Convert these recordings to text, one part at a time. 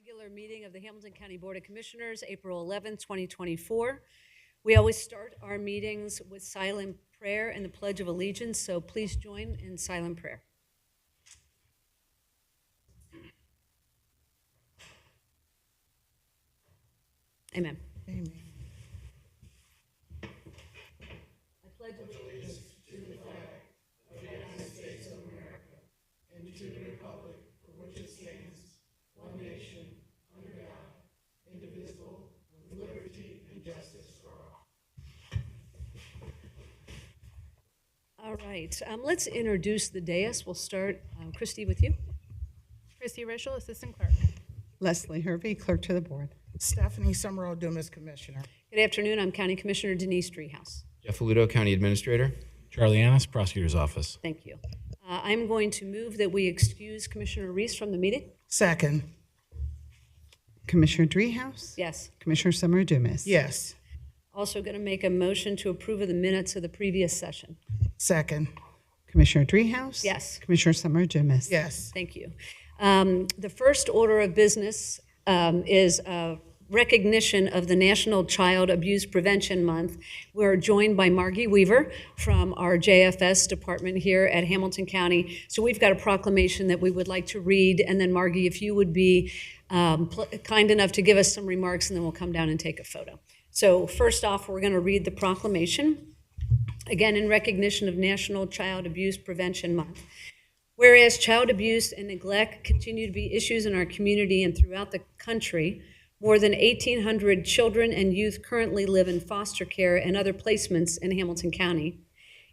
Regular meeting of the Hamilton County Board of Commissioners, April 11th, 2024. We always start our meetings with silent prayer and the Pledge of Allegiance, so please join in silent prayer. Amen. Amen. I pledge allegiance to the flag of the United States of America and to the republic for which it stands, one nation, under God, indivisible, with liberty and justice for all. All right, let's introduce the dais. We'll start, Christy, with you. Christy Rischel, Assistant Clerk. Leslie Hervey, Clerk to the Board. Stephanie Summerall Dumas, Commissioner. Good afternoon. I'm County Commissioner Denise Driehaus. Jeff Aludo, County Administrator. Charlie Annis, Prosecutor's Office. Thank you. I'm going to move that we excuse Commissioner Reese from the meeting. Second. Commissioner Driehaus? Yes. Commissioner Summer Dumas? Yes. Also going to make a motion to approve of the minutes of the previous session. Second. Commissioner Driehaus? Yes. Commissioner Summer Dumas? Yes. Thank you. The first order of business is recognition of the National Child Abuse Prevention Month. We're joined by Margie Weaver from our JFS department here at Hamilton County. So we've got a proclamation that we would like to read, and then Margie, if you would be kind enough to give us some remarks, and then we'll come down and take a photo. So first off, we're going to read the proclamation, again in recognition of National Child Abuse Prevention Month. Whereas child abuse and neglect continue to be issues in our community and throughout the country, more than 1,800 children and youth currently live in foster care and other placements in Hamilton County.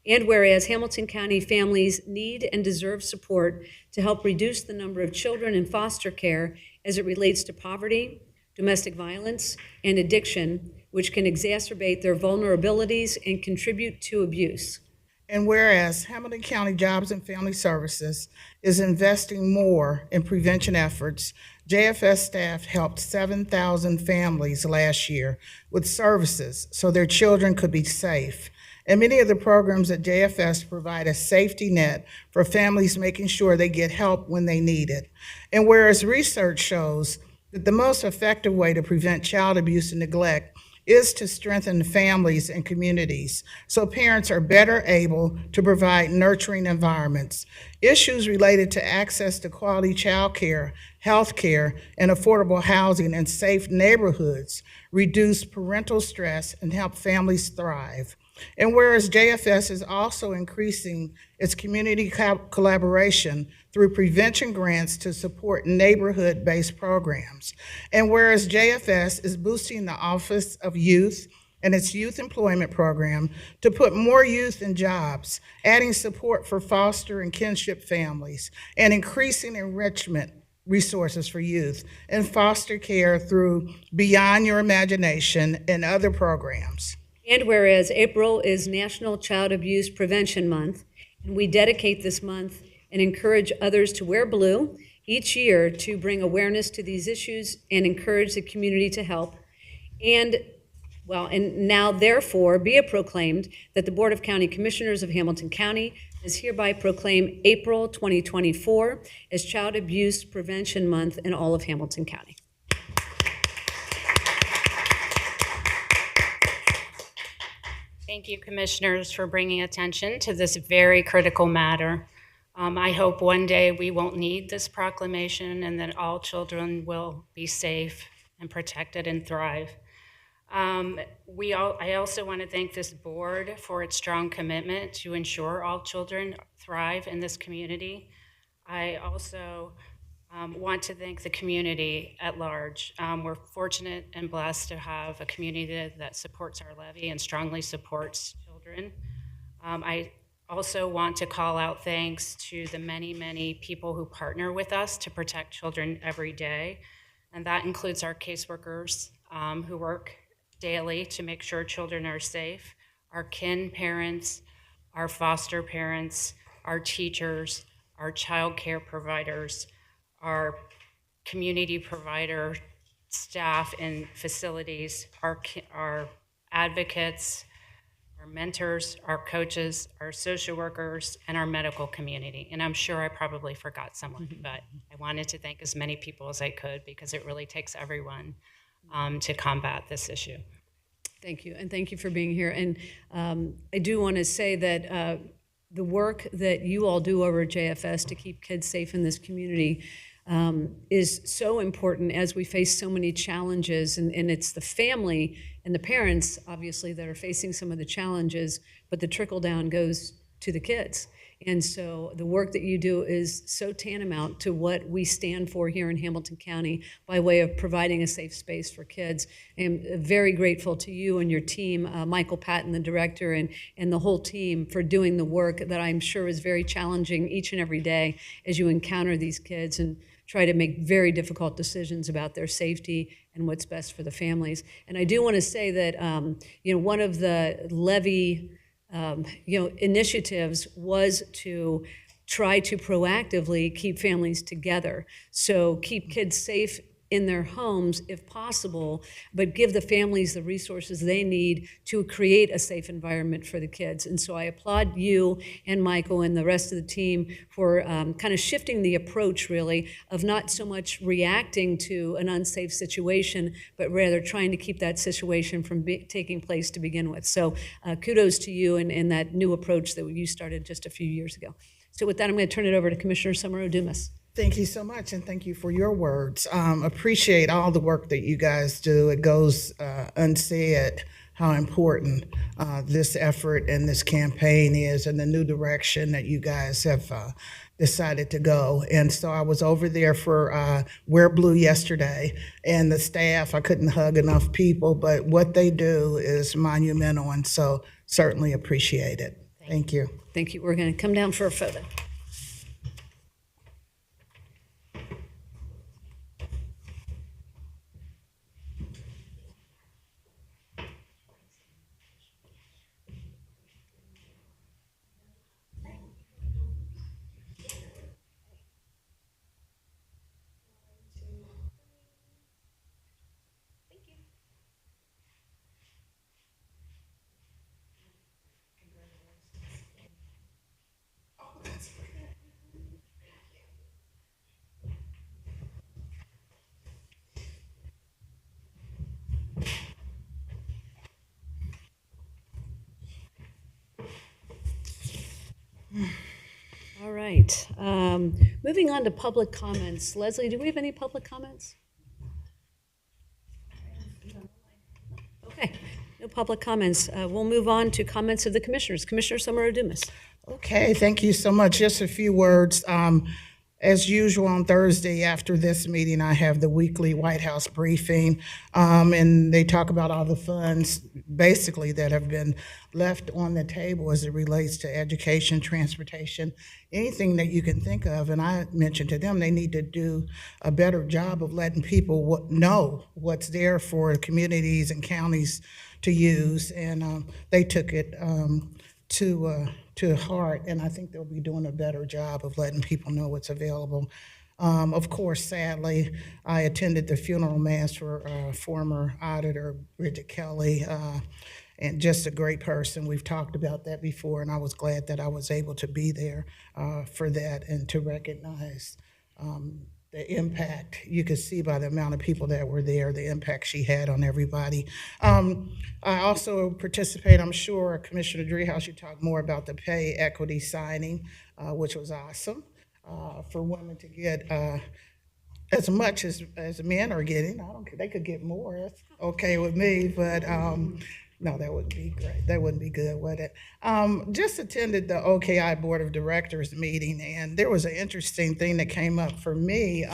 And whereas Hamilton County families need and deserve support to help reduce the number of children in foster care as it relates to poverty, domestic violence, and addiction, which can exacerbate their vulnerabilities and contribute to abuse. And whereas Hamilton County Jobs and Family Services is investing more in prevention efforts, JFS staff helped 7,000 families last year with services so their children could be safe. And many of the programs at JFS provide a safety net for families, making sure they get help when they need it. And whereas research shows that the most effective way to prevent child abuse and neglect is to strengthen families and communities so parents are better able to provide nurturing environments. Issues related to access to quality child care, health care, and affordable housing and safe neighborhoods reduce parental stress and help families thrive. And whereas JFS is also increasing its community collaboration through prevention grants to support neighborhood-based programs. And whereas JFS is boosting the Office of Youth and its youth employment program to put more youth in jobs, adding support for foster and kinship families, and increasing enrichment resources for youth and foster care through Beyond Your Imagination and other programs. And whereas April is National Child Abuse Prevention Month, and we dedicate this month and encourage others to wear blue each year to bring awareness to these issues and encourage the community to help. And now therefore be it proclaimed that the Board of County Commissioners of Hamilton County is hereby proclaim April 2024 as Child Abuse Prevention Month in all of Hamilton County. Thank you, Commissioners, for bringing attention to this very critical matter. I hope one day we won't need this proclamation and that all children will be safe and protected and thrive. I also want to thank this board for its strong commitment to ensure all children thrive in this community. I also want to thank the community at large. We're fortunate and blessed to have a community that supports our levy and strongly supports children. I also want to call out thanks to the many, many people who partner with us to protect children every day. And that includes our caseworkers who work daily to make sure children are safe, our kin parents, our foster parents, our teachers, our child care providers, our community provider staff in facilities, our advocates, our mentors, our coaches, our social workers, and our medical community. And I'm sure I probably forgot someone, but I wanted to thank as many people as I could because it really takes everyone to combat this issue. Thank you, and thank you for being here. And I do want to say that the work that you all do over at JFS to keep kids safe in this community is so important as we face so many challenges. And it's the family and the parents, obviously, that are facing some of the challenges, but the trickle down goes to the kids. And so the work that you do is so tantamount to what we stand for here in Hamilton County by way of providing a safe space for kids. I'm very grateful to you and your team, Michael Patton, the director, and the whole team for doing the work that I'm sure is very challenging each and every day as you encounter these kids and try to make very difficult decisions about their safety and what's best for the families. And I do want to say that one of the levy initiatives was to try to proactively keep families together. So keep kids safe in their homes if possible, but give the families the resources they need to create a safe environment for the kids. And so I applaud you and Michael and the rest of the team for kind of shifting the approach, really, of not so much reacting to an unsafe situation, but rather trying to keep that situation from taking place to begin with. So kudos to you and that new approach that you started just a few years ago. So with that, I'm going to turn it over to Commissioner Summer-Odumas. Thank you so much, and thank you for your words. Appreciate all the work that you guys do. It goes unsaid how important this effort and this campaign is, and the new direction that you guys have decided to go. And so I was over there for Wear Blue yesterday, and the staff, I couldn't hug enough people, but what they do is monumental, and so certainly appreciate it. Thank you. Thank you. We're going to come down for a photo. All right. Moving on to public comments. Leslie, do we have any public comments? Okay, no public comments. We'll move on to comments of the commissioners. Commissioner Summer-Odumas. Okay, thank you so much. Just a few words. As usual, on Thursday after this meeting, I have the weekly White House briefing, and they talk about all the funds, basically, that have been left on the table as it relates to education, transportation, anything that you can think of. And I mentioned to them they need to do a better job of letting people know what's there for communities and counties to use, and they took it to heart, and I think they'll be doing a better job of letting people know what's available. Of course, sadly, I attended the funeral mass for former auditor Bridget Kelly, and just a great person. We've talked about that before, and I was glad that I was able to be there for that and to recognize the impact. You could see by the amount of people that were there, the impact she had on everybody. I also participate, I'm sure, Commissioner Driehaus, you talk more about the pay equity signing, which was awesome for women to get as much as men are getting. I don't care, they could get more, that's okay with me, but no, that wouldn't be great. That wouldn't be good, would it? Just attended the OKI Board of Directors meeting, and there was an interesting thing that came up for me.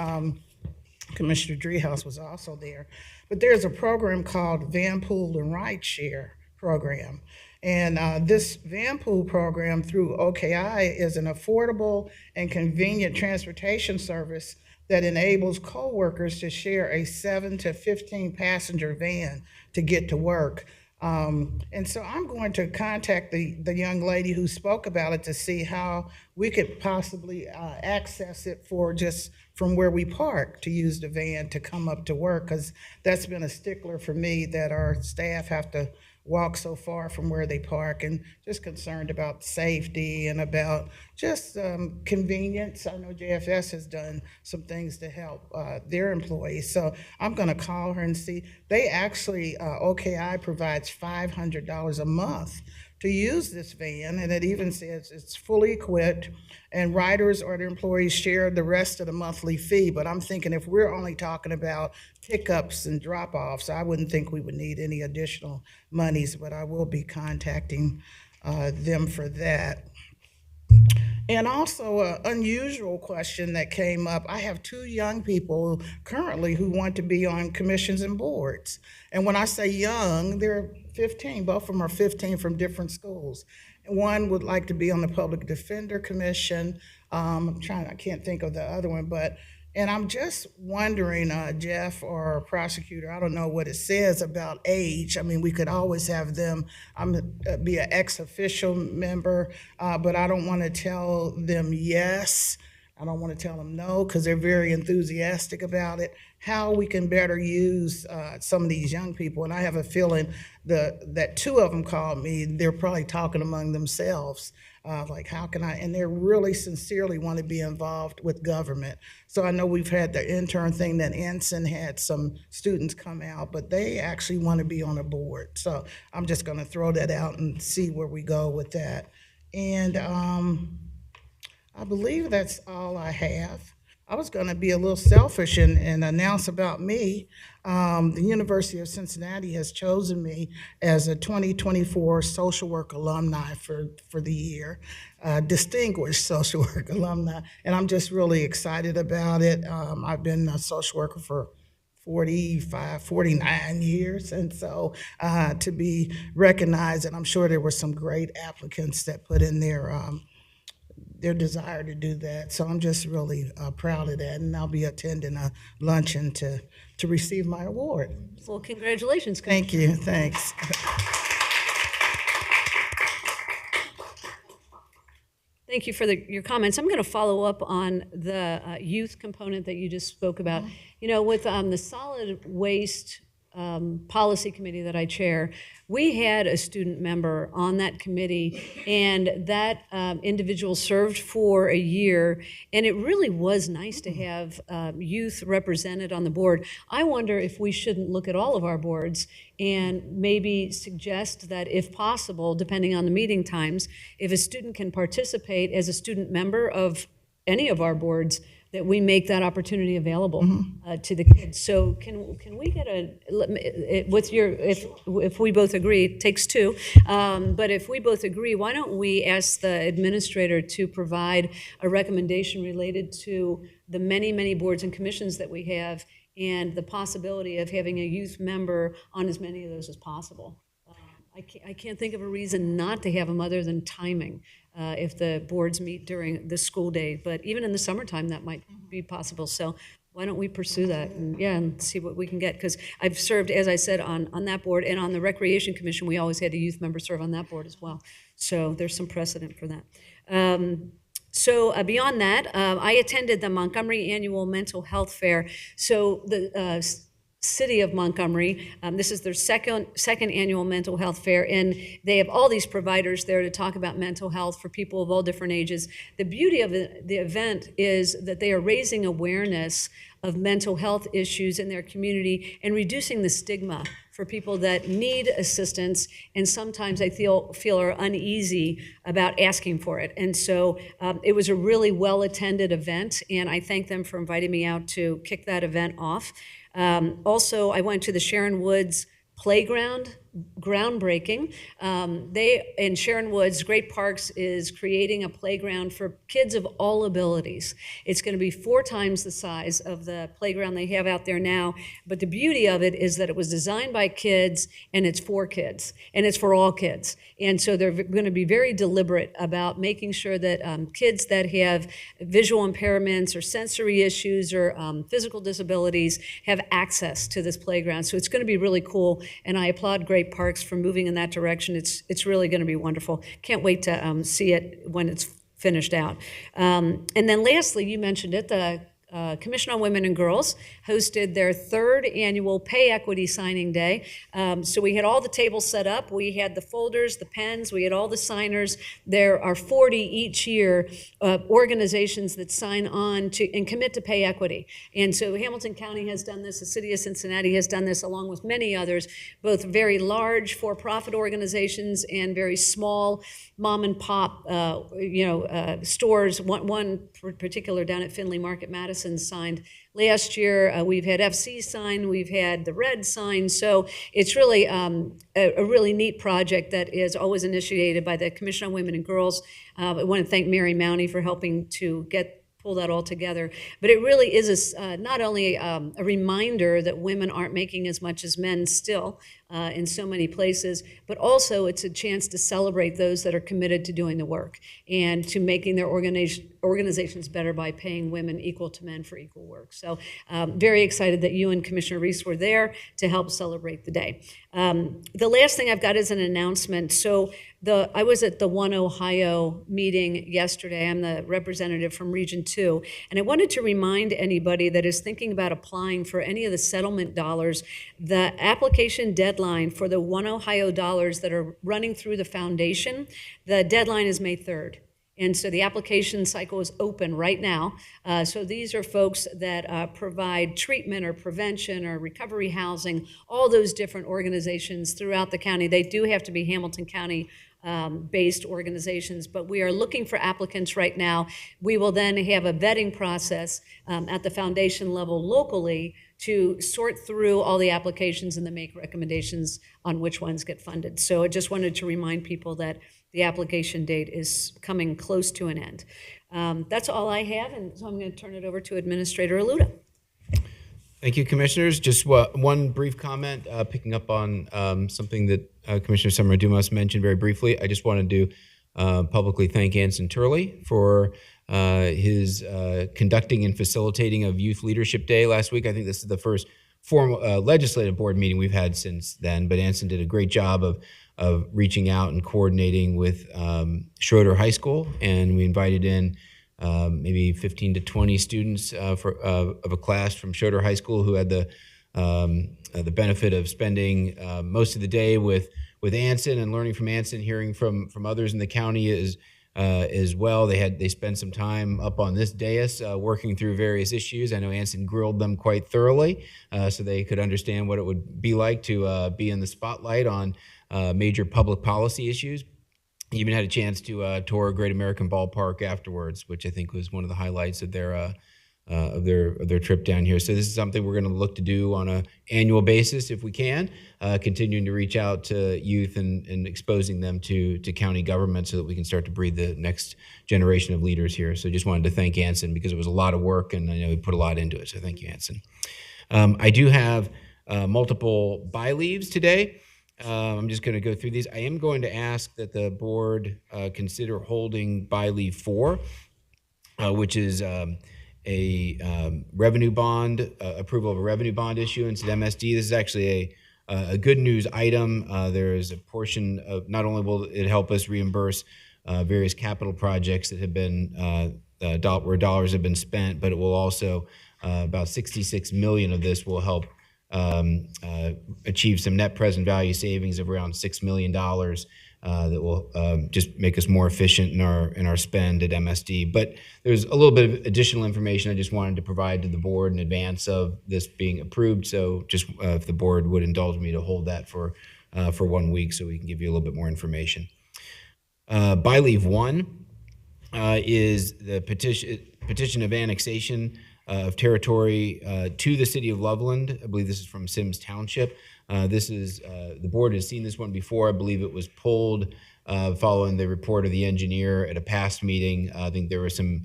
Commissioner Driehaus was also there. But there's a program called Van Pool and Rideshare program. And this Van Pool program through OKI is an affordable and convenient transportation service that enables co-workers to share a 7 to 15 passenger van to get to work. And so I'm going to contact the young lady who spoke about it to see how we could possibly access it for just from where we park to use the van to come up to work, because that's been a stickler for me that our staff have to walk so far from where they park, and just concerned about safety and about just convenience. I know JFS has done some things to help their employees, so I'm going to call her and see. They actually, OKI provides $500 a month to use this van, and it even says it's fully equipped, and riders or the employees share the rest of the monthly fee. But I'm thinking if we're only talking about pickups and drop-offs, I wouldn't think we would need any additional monies, but I will be contacting them for that. And also an unusual question that came up. I have two young people currently who want to be on commissions and boards. And when I say young, they're 15. Both of them are 15 from different schools. And one would like to be on the Public Defender Commission. I can't think of the other one, and I'm just wondering, Jeff or prosecutor, I don't know what it says about age. I mean, we could always have them be an ex-official member, but I don't want to tell them yes. I don't want to tell them no because they're very enthusiastic about it. How we can better use some of these young people. And I have a feeling that two of them called me, they're probably talking among themselves. Like, how can I, and they really sincerely want to be involved with government. So I know we've had the intern thing that Ensign had some students come out, but they actually want to be on a board. So I'm just going to throw that out and see where we go with that. And I believe that's all I have. I was going to be a little selfish and announce about me. The University of Cincinnati has chosen me as a 2024 social work alumni for the year, distinguished social work alumni, and I'm just really excited about it. I've been a social worker for 49 years, and so to be recognized, and I'm sure there were some great applicants that put in their desire to do that. So I'm just really proud of that, and I'll be attending a luncheon to receive my award. Well, congratulations. Thank you, thanks. Thank you for your comments. I'm going to follow up on the youth component that you just spoke about. You know, with the solid waste policy committee that I chair, we had a student member on that committee, and that individual served for a year, and it really was nice to have youth represented on the board. I wonder if we shouldn't look at all of our boards and maybe suggest that, if possible, depending on the meeting times, if a student can participate as a student member of any of our boards, that we make that opportunity available to the kids. So can we get if we both agree, it takes two, but if we both agree, why don't we ask the administrator to provide a recommendation related to the many boards and commissions that we have, and the possibility of having a youth member on as many of those as possible. I can't think of a reason not to have them other than timing, if the boards meet during the school day. But even in the summertime, that might be possible. So why don't we pursue that and see what we can get? Because I've served, as I said, on that board, and on the Recreation Commission, we always had a youth member serve on that board as well. So there's some precedent for that. Beyond that, I attended the Montgomery Annual Mental Health Fair. So the City of Montgomery, this is their second annual mental health fair, and they have all these providers there to talk about mental health for people of all different ages. The beauty of the event is that they are raising awareness of mental health issues in their community and reducing the stigma for people that need assistance and sometimes I feel are uneasy about asking for it. And so it was a really well-attended event, and I thank them for inviting me out to kick that event off. Also, I went to the Sharon Woods Playground, groundbreaking. In Sharon Woods, Great Parks is creating a playground for kids of all abilities. It's going to be 4 times the size of the playground they have out there now, but the beauty of it is that it was designed by kids, and it's for kids, and it's for all kids. And so they're going to be very deliberate about making sure that kids that have visual impairments or sensory issues or physical disabilities have access to this playground. So it's going to be really cool, and I applaud Great Parks for moving in that direction. It's really going to be wonderful. Can't wait to see it when it's finished out. And then lastly, you mentioned it, the Commission on Women and Girls hosted their third annual Pay Equity Signing Day. So we had all the tables set up. We had the folders, the pens, we had all the signers. There are 40 each year organizations that sign on to and commit to pay equity. And so Hamilton County has done this, the city of Cincinnati has done this, along with many others, both very large for-profit organizations and very small mom and pop stores. One particular down at Findlay Market, Madison, signed last year. We've had FC sign, we've had the Red sign. So it's really a really neat project that is always initiated by the Commission on Women and Girls. I want to thank Mary Mounty for helping to pull that all together. But it really is not only a reminder that women aren't making as much as men still in so many places, but also it's a chance to celebrate those that are committed to doing the work and to making their organizations better by paying women equal to men for equal work. So very excited that you and Commissioner Reese were there to help celebrate the day. The last thing I've got is an announcement. So I was at the One Ohio meeting yesterday. I'm the representative from Region 2, and I wanted to remind anybody that is thinking about applying for any of the settlement dollars, the application deadline for the One Ohio dollars that are running through the foundation, the deadline is May 3rd. And so the application cycle is open right now. So these are folks that provide treatment or prevention or recovery housing, all those different organizations throughout the county. They do have to be Hamilton County based organizations, but we are looking for applicants right now. We will then have a vetting process at the foundation level locally to sort through all the applications and then make recommendations on which ones get funded. So I just wanted to remind people that the application date is coming close to an end. That's all I have, and so I'm going to turn it over to Administrator Aluda. Thank you, Commissioners. Just one brief comment, picking up on something that Commissioner Summer Dumas mentioned very briefly. I just wanted to publicly thank Anson Turley for his conducting and facilitating of Youth Leadership Day last week. I think this is the first formal legislative board meeting we've had since then, but Anson did a great job of reaching out and coordinating with Schroeder High School, and we invited in maybe 15 to 20 students of a class from Schroeder High School who had the benefit of spending most of the day with Anson and learning from Anson, hearing from others in the county as well. They spent some time up on this dais working through various issues. I know Anson grilled them quite thoroughly so they could understand what it would be like to be in the spotlight on major public policy issues. He even had a chance to tour Great American Ballpark afterwards, which I think was one of the highlights of their trip down here. So this is something we're going to look to do on an annual basis if we can, continuing to reach out to youth and exposing them to county government so that we can start to breed the next generation of leaders here. So just wanted to thank Anson because it was a lot of work and I know he put a lot into it. So thank you, Anson. I do have multiple by leaves today. I'm just going to go through these. I am going to ask that the board consider holding by leave 4, which is a revenue bond, approval of a revenue bond issuance at MSD. This is actually a good news item. There is a portion of, not only will it help us reimburse various capital projects that have been, where dollars have been spent, but it will also, about $66 million of this will help achieve some net present value savings of around $6 million that will just make us more efficient in our spend at MSD. But there's a little bit of additional information I just wanted to provide to the board in advance of this being approved. So just if the board would indulge me to hold that for 1 week so we can give you a little bit more information. By leave 1 is the petition of annexation of territory to the city of Loveland. I believe this is from Sims Township. This is, the board has seen this one before. I believe it was pulled following the report of the engineer at a past meeting. I think there were some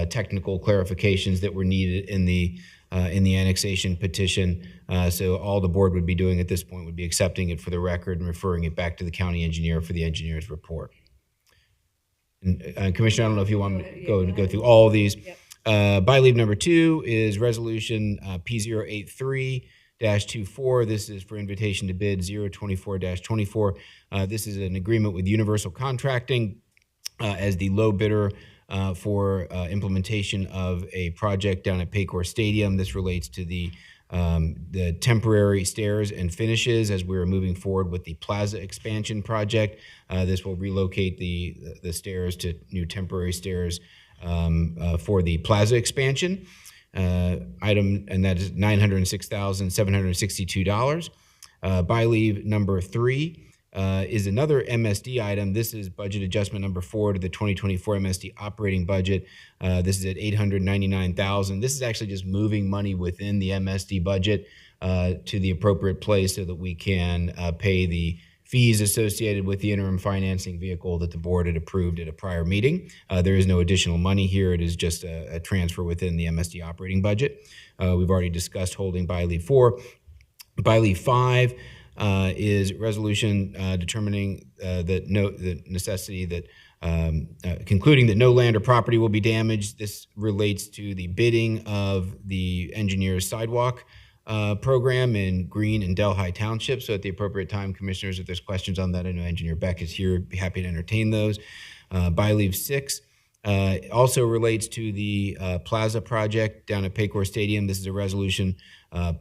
technical clarifications that were needed in the annexation petition. So all the board would be doing at this point would be accepting it for the record and referring it back to the county engineer for the engineer's report. And, Commissioner, I don't know if you want me to go through all of these. Yep. By leave number 2 is resolution P083-24. This is for invitation to bid 024-24. This is an agreement with Universal Contracting as the low bidder for implementation of a project down at Paycor Stadium. This relates to the temporary stairs and finishes as we're moving forward with the plaza expansion project. This will relocate the stairs to new temporary stairs for the plaza expansion. Item, and that is $906,762. By leave number 3 is another MSD item. This is budget adjustment number 4 to the 2024 MSD operating budget. This is at $899,000. This is actually just moving money within the MSD budget to the appropriate place so that we can pay the fees associated with the interim financing vehicle that the board had approved at a prior meeting. There is no additional money here. It is just a transfer within the MSD operating budget. We've already discussed holding by leave 4. By leave 5 is resolution determining the necessity that concluding that no land or property will be damaged. This relates to the bidding of the engineer's sidewalk program in Green and Delhi Township. So at the appropriate time, commissioners, if there's questions on that, I know Engineer Beck is here, be happy to entertain those. By leave 6 also relates to the plaza project down at Paycor Stadium. This is a resolution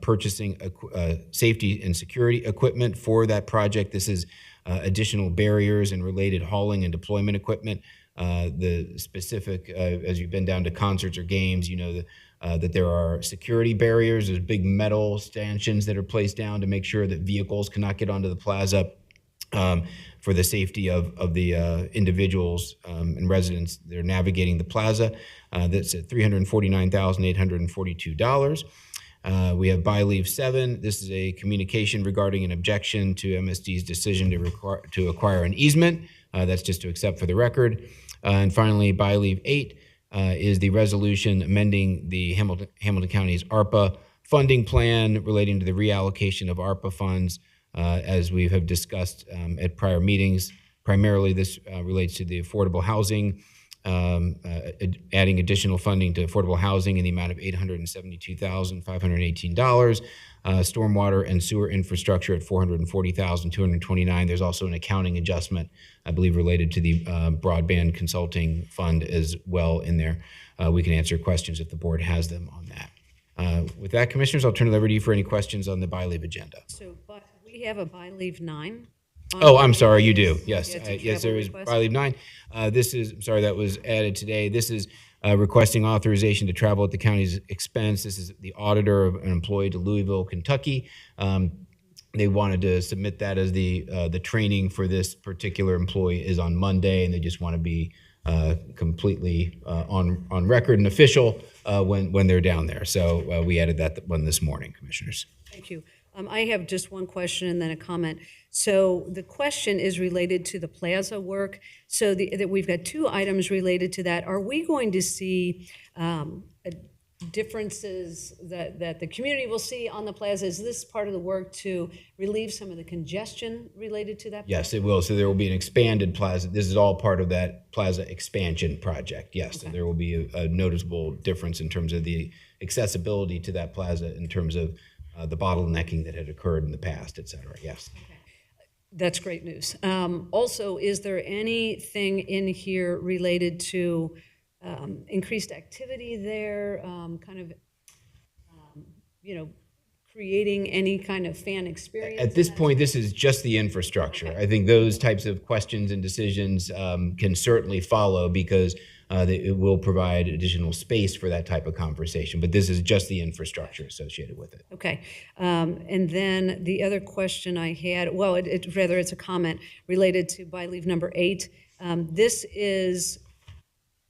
purchasing safety and security equipment for that project. This is additional barriers and related hauling and deployment equipment. The specific, as you've been down to concerts or games, you know that there are security barriers. There's big metal stanchions that are placed down to make sure that vehicles cannot get onto the plaza for the safety of the individuals and residents that are navigating the plaza. That's at $349,842. We have by leave 7. This is a communication regarding an objection to MSD's decision to acquire an easement. That's just to accept for the record. And finally, by leave 8 is the resolution amending the Hamilton County's ARPA funding plan relating to the reallocation of ARPA funds, as we have discussed at prior meetings. Primarily, this relates to the affordable housing, adding additional funding to affordable housing in the amount of $872,518, stormwater and sewer infrastructure at $440,229. There's also an accounting adjustment, I believe, related to the broadband consulting fund as well in there. We can answer questions if the board has them on that. With that, commissioners, I'll turn it over to you for any questions on the by leave agenda. So, but we have a by leave 9. Oh, I'm sorry, you do. Yes, yes, there is by leave 9. This is, sorry, that was added today. This is requesting authorization to travel at the county's expense. This is the auditor of an employee to Louisville, Kentucky. They wanted to submit that as the training for this particular employee is on Monday, and they just want to be completely on record and official when they're down there. So we added that one this morning, commissioners. Thank you. I have just one question and then a comment. So the question is related to the plaza work. So that we've got 2 items related to that. Are we going to see differences that the community will see on the plaza? Is this part of the work to relieve some of the congestion related to that? Yes, it will. So there will be an expanded plaza. This is all part of that plaza expansion project. Yes, okay. So there will be a noticeable difference in terms of the accessibility to that plaza in terms of the bottlenecking that had occurred in the past, et cetera. Yes. Okay. That's great news. Also, is there anything in here related to increased activity there, creating any kind of fan experience? At this point, this is just the infrastructure. Okay. I think those types of questions and decisions can certainly follow because it will provide additional space for that type of conversation. But this is just the infrastructure associated with it. Okay. And then the other question I had, well, it's a comment related to by leave number 8. This is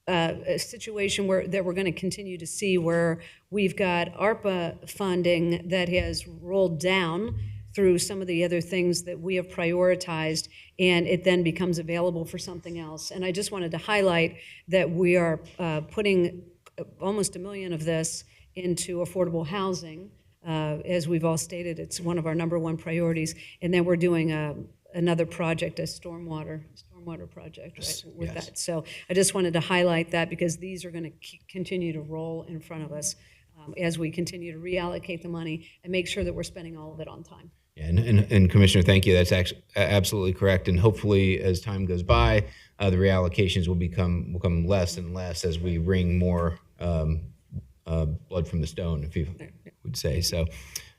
a situation that we're going to continue to see where we've got ARPA funding that has rolled down through some of the other things that we have prioritized, and it then becomes available for something else. And I just wanted to highlight that we are putting almost $1 million of this into affordable housing. As we've all stated, it's one of our #1 priorities. And then we're doing another project, a stormwater project, right, with that. So I just wanted to highlight that because these are going to continue to roll in front of us as we continue to reallocate the money and make sure that we're spending all of it on time. Yeah, and Commissioner, thank you. That's actually absolutely correct. And hopefully, as time goes by, the reallocations will become less and less as we wring more blood from the stone, if you would say. So,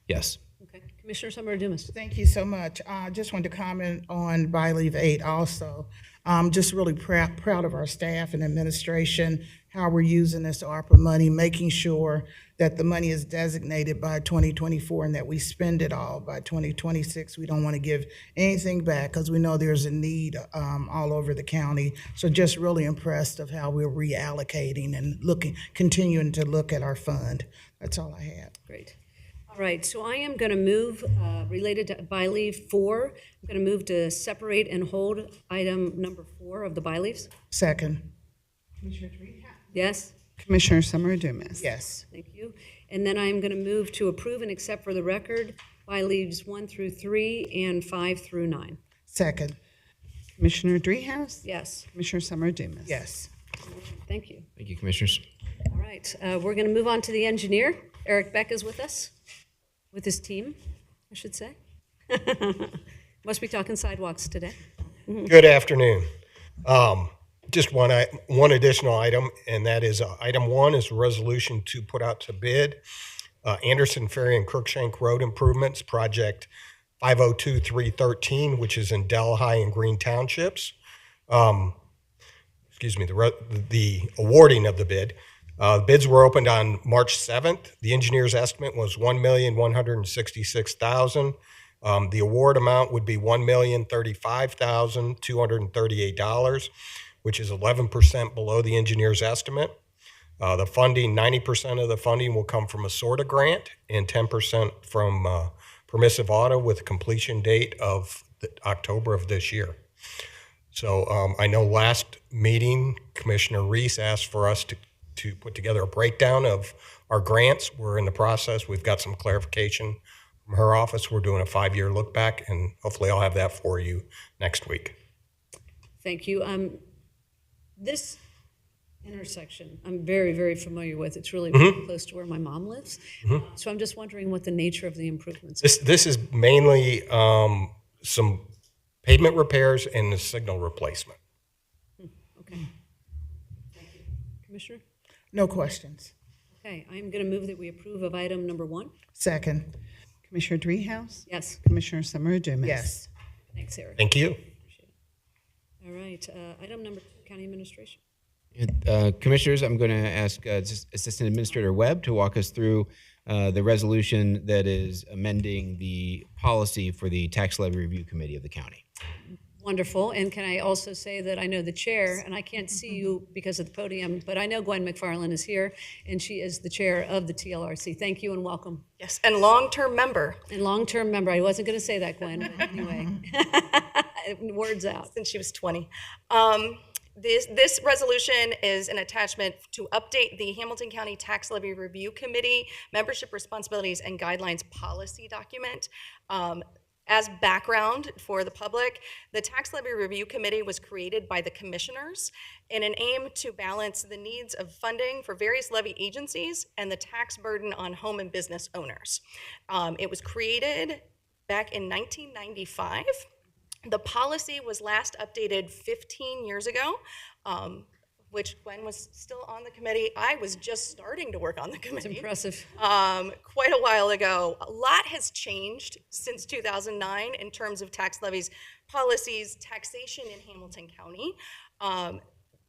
yes. Okay. Commissioner Summer Dumas. Thank you so much. I just wanted to comment on by leave 8 also. I'm just really proud of our staff and administration, how we're using this ARPA money, making sure that the money is designated by 2024 and that we spend it all by 2026. We don't want to give anything back because we know there's a need all over the county. So just really impressed of how we're reallocating and continuing to look at our fund. That's all I have. Great. All right, so I am going to move, related to by leave 4, I'm going to move to separate and hold item number 4 of the by leaves. Second. Yes? Commissioner Summer Dumas. Yes. Thank you. And then I'm going to move to approve and accept for the record by leaves 1 through 3 and 5 through 9. Second. Commissioner Dreehouse. Yes, Commissioner Summer Dumas. Yes. thank you. Thank you, Commissioners. All right, we're going to move on to the engineer. Eric Beck is with us, with his team, I should say. Must be talking sidewalks today. Good afternoon. Just one additional item, and that is item 1 is a resolution to put out to bid Anderson Ferry and Crookshank Road improvements, project 502313, which is in Delhi and Green Townships. Excuse me, the awarding of the bid. Bids were opened on March 7th. The engineer's estimate was $1,166,000. The award amount would be $1,035,238, which is 11% below the engineer's estimate. The funding, 90% of the funding will come from a SORTA grant and 10% from permissive auto with a completion date of October of this year. So I know last meeting, Commissioner Reese asked for us to put together a breakdown of our grants. We're in the process. We've got some clarification from her office. We're doing a 5-year look back, and hopefully I'll have that for you next week. Thank you. This intersection, I'm very, very familiar with. It's really close to where my mom lives. So I'm just wondering what the nature of the improvements are. This is mainly some pavement repairs and the signal replacement. Okay. Thank you. Commissioner? No questions. Okay, I'm going to move that we approve of item number 1. Second. Commissioner Dreehouse. Yes. Commissioner Summer Dumas. Yes. Thanks, Eric. Thank you. All right, item number 2, County Administration. Commissioners, I'm going to ask Assistant Administrator Webb to walk us through the resolution that is amending the policy for the Tax Levy Review Committee of the county. Wonderful, and can I also say that I know the chair, and I can't see you because of the podium, but I know Gwen McFarland is here, and she is the chair of the TLRC. Thank you and welcome. Yes, and long-term member. And long-term member. I wasn't going to say that, Gwen, but anyway. Words out. Since she was 20. This resolution is an attachment to update the Hamilton County Tax Levy Review Committee Membership Responsibilities and Guidelines Policy document. As background for the public, the Tax Levy Review Committee was created by the commissioners in an aim to balance the needs of funding for various levy agencies and the tax burden on home and business owners. It was created back in 1995. The policy was last updated 15 years ago, which Gwen was still on the committee. I was just starting to work on the committee. It's impressive. Quite a while ago. A lot has changed since 2009 in terms of tax levies, policies, taxation in Hamilton County.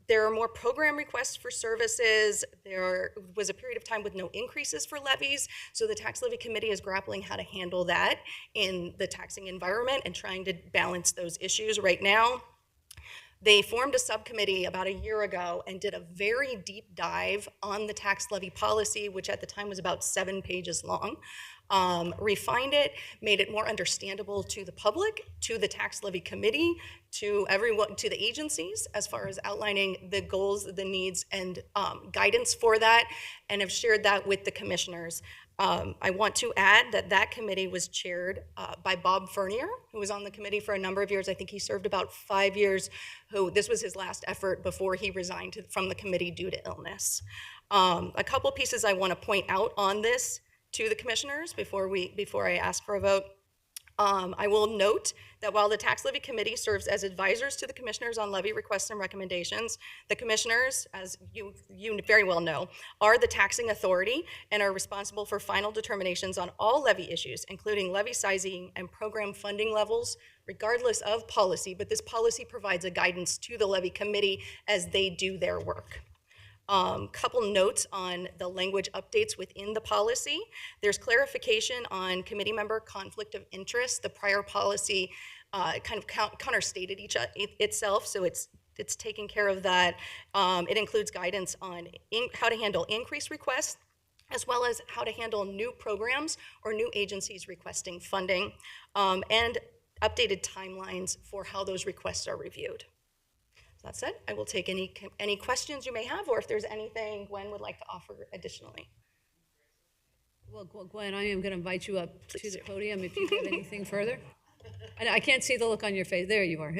There are more program requests for services. There was a period of time with no increases for levies. So the Tax Levy Committee is grappling how to handle that in the taxing environment and trying to balance those issues right now. They formed a subcommittee about a year ago and did a very deep dive on the tax levy policy, which at the time was about 7 pages long. Refined it, made it more understandable to the public, to the tax levy committee, to everyone, to the agencies, as far as outlining the goals, the needs, and guidance for that, and have shared that with the commissioners. I want to add that that committee was chaired by Bob Fernier, who was on the committee for a number of years. I think he served about 5 years. This was his last effort before he resigned from the committee due to illness. A couple pieces I want to point out on this to the commissioners before I ask for a vote. I will note that while the Tax Levy Committee serves as advisors to the commissioners on levy requests and recommendations, the commissioners, as you very well know, are the taxing authority and are responsible for final determinations on all levy issues, including levy sizing and program funding levels, regardless of policy, but this policy provides a guidance to the Levy Committee as they do their work. Couple notes on the language updates within the policy. There's clarification on committee member conflict of interest. The prior policy kind of counterstated itself, so it's taking care of that. It includes guidance on how to handle increased requests, as well as how to handle new programs or new agencies requesting funding, and updated timelines for how those requests are reviewed. That said, I will take any questions you may have, or if there's anything Gwen would like to offer additionally. Well, Gwen, I am going to invite you up to the podium if you have anything further. I can't see the look on your face. There you are.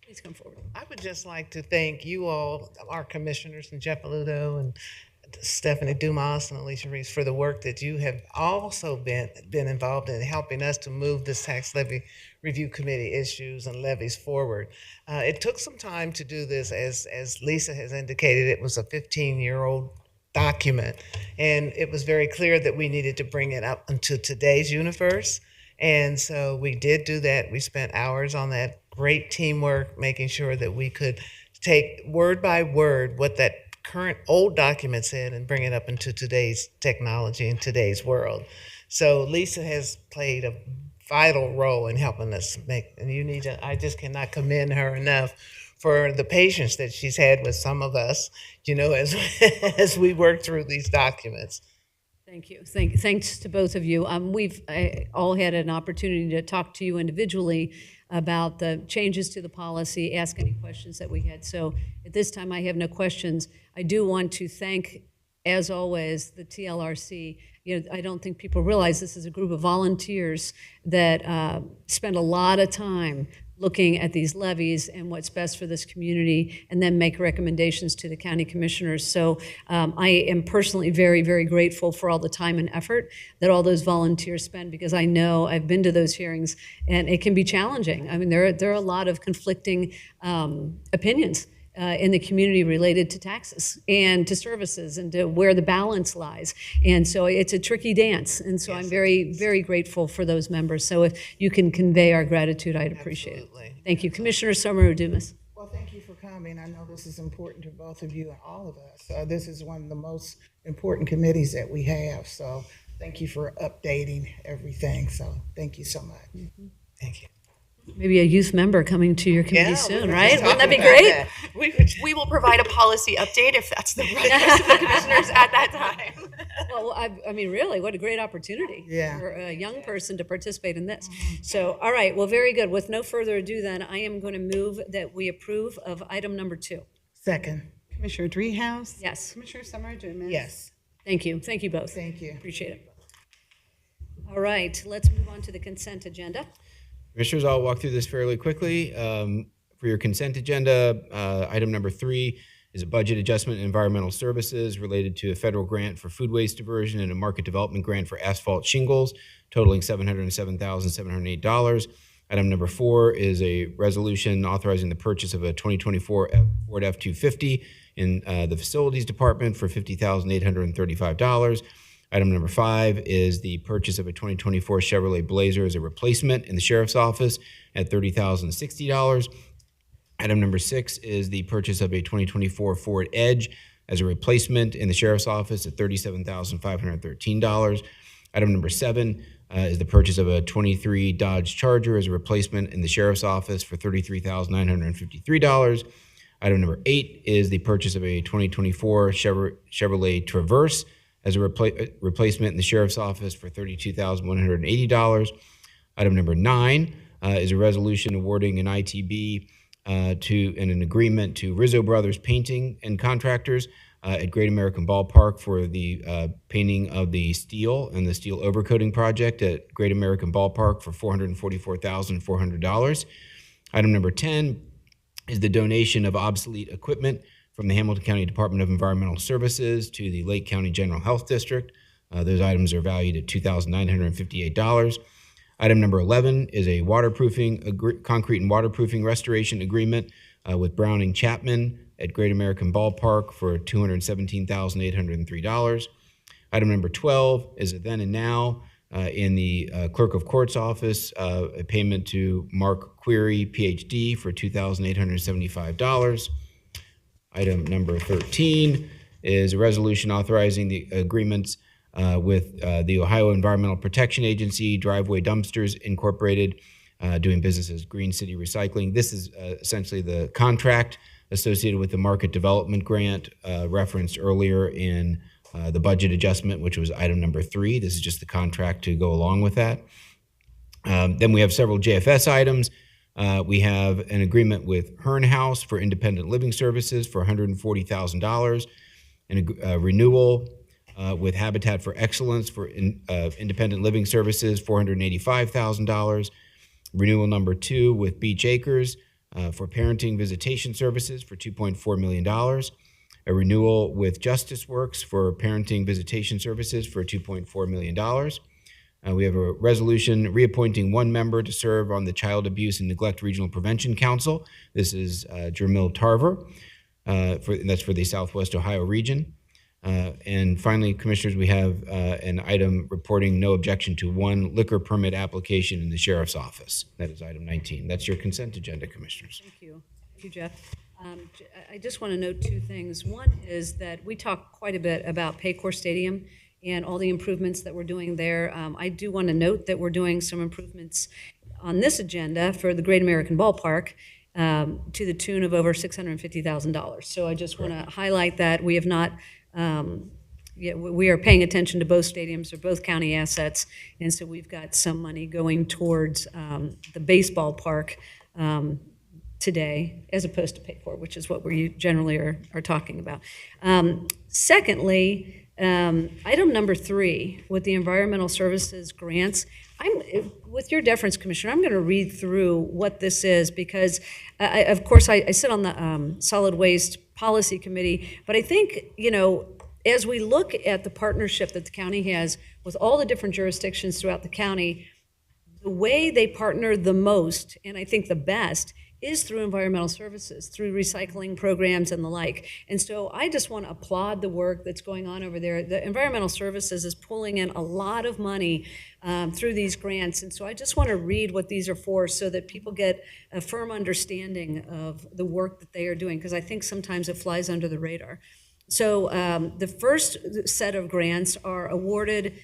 Please come forward. I would just like to thank you all, our commissioners, and Jeff Aludo and Stephanie Dumas and Alicia Reese, for the work that you have also been involved in helping us to move this tax levy review committee issues and levies forward. It took some time to do this, as Lisa has indicated. It was a 15-year-old document, and it was very clear that we needed to bring it up into today's universe. And so we did do that. We spent hours on that, great teamwork, making sure that we could take word by word what that current old document said and bring it up into today's technology and today's world. So Lisa has played a vital role in helping us make, and I just cannot commend her enough for the patience that she's had with some of us, as we work through these documents. Thank you. Thanks to both of you. We've all had an opportunity to talk to you individually about the changes to the policy, ask any questions that we had. So at this time, I have no questions. I do want to thank, as always, the TLRC. I don't think people realize this is a group of volunteers that spend a lot of time looking at these levies and what's best for this community, and then make recommendations to the county commissioners. So I am personally very, very grateful for all the time and effort that all those volunteers spend, because I know I've been to those hearings and it can be challenging. I mean, there are a lot of conflicting opinions in the community related to taxes and to services and to where the balance lies. And so it's a tricky dance. And so yes, I'm very, very grateful for those members. So if you can convey our gratitude, I'd appreciate it. Thank you. Commissioner Summer-Dumas. Well, thank you for coming. I know this is important to both of you and all of us. This is one of the most important committees that we have. So thank you for updating everything. So thank you so much. Mm-hmm. Thank you. Maybe a youth member coming to your committee soon, right? Wouldn't that be great? We will provide a policy update if that's the request of the commissioners at that time. Well, I mean, really, what a great opportunity for a young person to participate in this. So, all right, well, very good. With no further ado, then, I am going to move that we approve of item number 2. Second. Commissioner Dreehouse? Yes. Commissioner Summer-Dumas? Yes. Thank you. Thank you both. Thank you. Appreciate it. All right, let's move on to the consent agenda. Commissioners, I'll walk through this fairly quickly. For your consent agenda, item number 3 is a budget adjustment in environmental services related to a federal grant for food waste diversion and a market development grant for asphalt shingles, totaling $707,708. Item number 4 is a resolution authorizing the purchase of a 2024 Ford F-250 in the facilities department for $50,835. Item number 5 is the purchase of a 2024 Chevrolet Blazer as a replacement in the sheriff's office at $30,060. Item number 6 is the purchase of a 2024 Ford Edge as a replacement in the sheriff's office at $37,513. Item number 7 is the purchase of a 23 Dodge Charger as a replacement in the sheriff's office for $33,953. Item number 8 is the purchase of a 2024 Chevrolet Traverse as a replacement in the sheriff's office for $32,180. Item number 9 is a resolution awarding an ITB and an agreement to Rizzo Brothers Painting and Contractors at Great American Ballpark for the painting of the steel and the steel overcoating project at Great American Ballpark for $444,400. Item number 10 is the donation of obsolete equipment from the Hamilton County Department of Environmental Services to the Lake County General Health District. Those items are valued at $2,958. Item number 11 is a concrete and waterproofing restoration agreement with Browning Chapman at Great American Ballpark for $217,803. Item number 12 is a then and now in the Clerk of Court's office, a payment to Mark Query, PhD, for $2,875. Item number 13 is a resolution authorizing the agreements with the Ohio Environmental Protection Agency, Driveway Dumpsters Incorporated, doing business as Green City Recycling. This is essentially the contract associated with the market development grant referenced earlier in the budget adjustment, which was item number 3. This is just the contract to go along with that. Then we have several JFS items. We have an agreement with Hearn House for independent living services for $140,000, and a renewal with Habitat for Excellence for independent living services, $485,000. Renewal number 2 with Beach Acres for parenting visitation services for $2.4 million. A renewal with Justice Works for parenting visitation services for $2.4 million. We have a resolution reappointing one member to serve on the Child Abuse and Neglect Regional Prevention Council. This is Jermil Tarver, that's for the Southwest Ohio region. And finally, Commissioners, we have an item reporting no objection to one liquor permit application in the Sheriff's Office. That is item 19. That's your consent agenda, Commissioners. Thank you. Thank you, Jeff. I just want to note 2 things. One is that we talked quite a bit about Paycor Stadium and all the improvements that we're doing there. I do want to note that we're doing some improvements on this agenda for the Great American Ballpark to the tune of over $650,000. So I just want to highlight that we have not, we are paying attention to both stadiums. They're both county assets, and so we've got some money going towards the baseball park today, as opposed to Paycor, which is what we generally are talking about. Secondly, item number 3 with the environmental services grants. With your deference, Commissioner, I'm going to read through what this is because, of course, I sit on the Solid Waste Policy Committee, but I think, as we look at the partnership that the county has with all the different jurisdictions throughout the county, the way they partner the most, and I think the best, is through environmental services, through recycling programs and the like. And so I just want to applaud the work that's going on over there. The environmental services is pulling in a lot of money through these grants. And so I just want to read what these are for so that people get a firm understanding of the work that they are doing, because I think sometimes it flies under the radar. So the first set of grants are awarded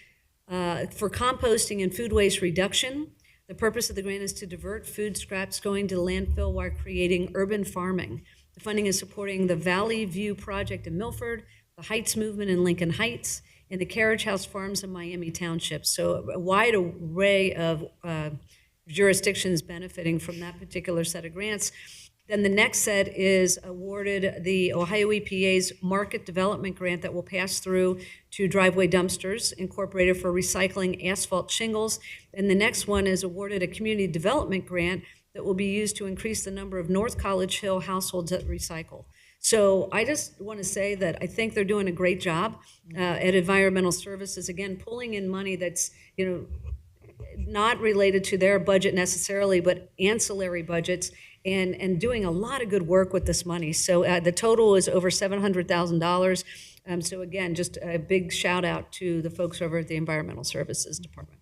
for composting and food waste reduction. The purpose of the grant is to divert food scraps going to landfill while creating urban farming. The funding is supporting the Valley View Project in Milford, the Heights Movement in Lincoln Heights, and the Carriage House Farms in Miami Township. So a wide array of jurisdictions benefiting from that particular set of grants. Then the next set is awarded the Ohio EPA's Market Development Grant that will pass through to Driveway Dumpsters Incorporated for recycling asphalt shingles. And the next one is awarded a Community Development Grant that will be used to increase the number of North College Hill households that recycle. So I just want to say that I think they're doing a great job at environmental services, again, pulling in money that's, not related to their budget necessarily, but ancillary budgets, and doing a lot of good work with this money. So the total is over $700,000. So again, just a big shout out to the folks over at the Environmental Services Department.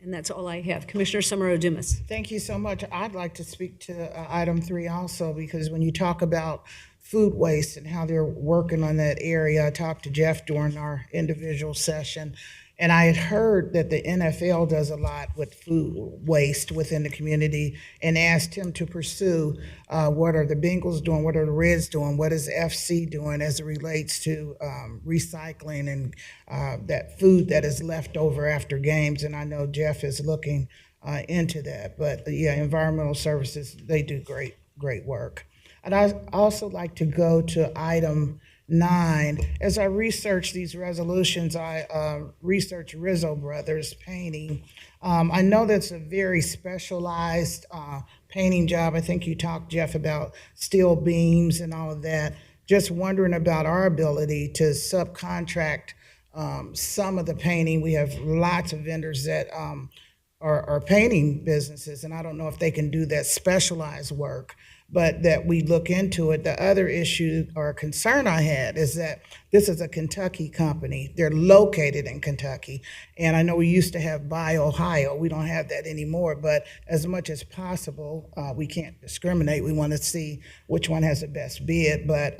And that's all I have. Commissioner Summer-Odumas. Thank you so much. I'd like to speak to item 3 also, because when you talk about food waste and how they're working on that area, I talked to Jeff during our individual session, and I had heard that the NFL does a lot with food waste within the community, and asked him to pursue what are the Bengals doing, what are the Reds doing, what is FC doing as it relates to recycling and that food that is left over after games. And I know Jeff is looking into that. But yeah, environmental services, they do great work. And I'd also like to go to item 9. As I research these resolutions, I research Rizzo Brothers Painting. I know that's a very specialized painting job. I think you talked, Jeff, about steel beams and all of that. Just wondering about our ability to subcontract some of the painting. We have lots of vendors that are painting businesses, and I don't know if they can do that specialized work, but that we look into it. The other issue or concern I had is that this is a Kentucky company. They're located in Kentucky, and I know we used to have Buy Ohio. We don't have that anymore, but as much as possible, we can't discriminate. We want to see which one has the best bid, but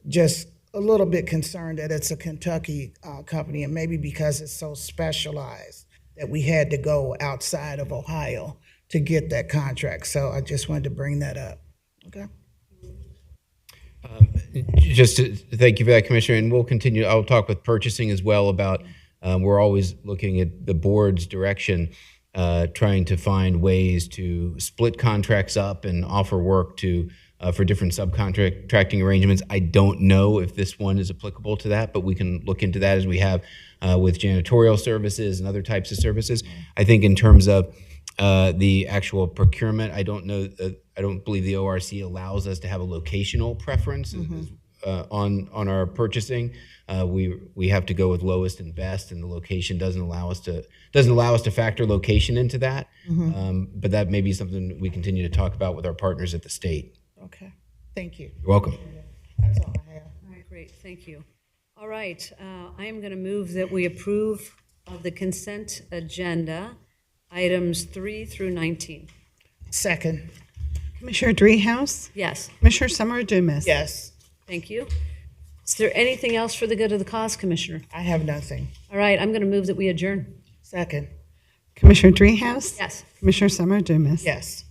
just a little bit concerned that it's a Kentucky company, and maybe because it's so specialized that we had to go outside of Ohio to get that contract. So I just wanted to bring that up. Okay. Just to thank you for that, Commissioner, and we'll continue. I'll talk with purchasing as well about, we're always looking at the board's direction, trying to find ways to split contracts up and offer work to for different subcontracting arrangements. I don't know if this one is applicable to that, but we can look into that as we have with janitorial services and other types of services. I think in terms of the actual procurement, I don't know. I don't believe the ORC allows us to have a locational preference on our purchasing. We have to go with lowest and best, and the location doesn't allow us to factor location into that. But that may be something we continue to talk about with our partners at the state. Okay. Thank you. You're welcome. That's all I have. All right, great, thank you. All right, I am going to move that we approve of the consent agenda, items 3 through 19. Second. Commissioner Dreehouse? Yes, Commissioner Summer Dumas? Yes. thank you. Is there anything else for the good of the cause, Commissioner? I have nothing. All right, I'm going to move that we adjourn. Second. Commissioner Dreehouse? Yes. Commissioner Summer Dumas? Yes.